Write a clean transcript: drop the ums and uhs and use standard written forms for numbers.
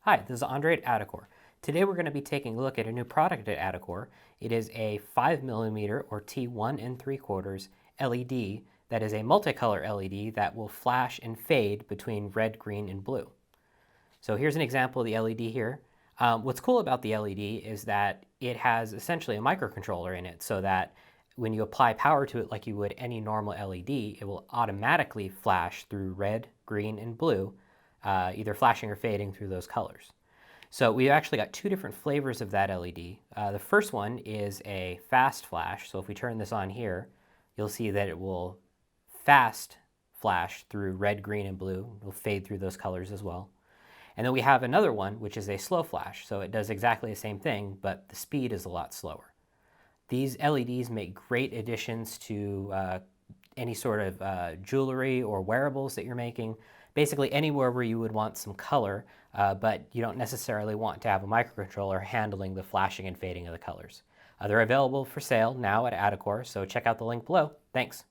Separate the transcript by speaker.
Speaker 1: Hi, this is Andre at Addicore. Today we're going to be taking a look at a new product at Addicore. It is a 5mm or T1 3/4 LED that is a multicolor LED that will flash and fade between red, green, and blue. So here's an example of the LED here. What's cool about the LED is that it has essentially a microcontroller in it so that when you apply power to it like you would any normal LED, it will automatically flash through red, green, and blue, either flashing or fading through those colors. So we've actually got two different flavors of that LED. The first one is a fast flash. So if we turn this on here, you'll see that it will fast flash through red, green, and blue. It will fade through those colors as well. And then we have another one, which is a slow flash. So it does exactly the same thing, but the speed is a lot slower. These LEDs make great additions to any sort of jewelry or wearables that you're making. Basically anywhere where you would want some color, but you don't necessarily want to have a microcontroller handling the flashing and fading of the colors. They're available for sale now at Addicore, so check out the link below. Thanks.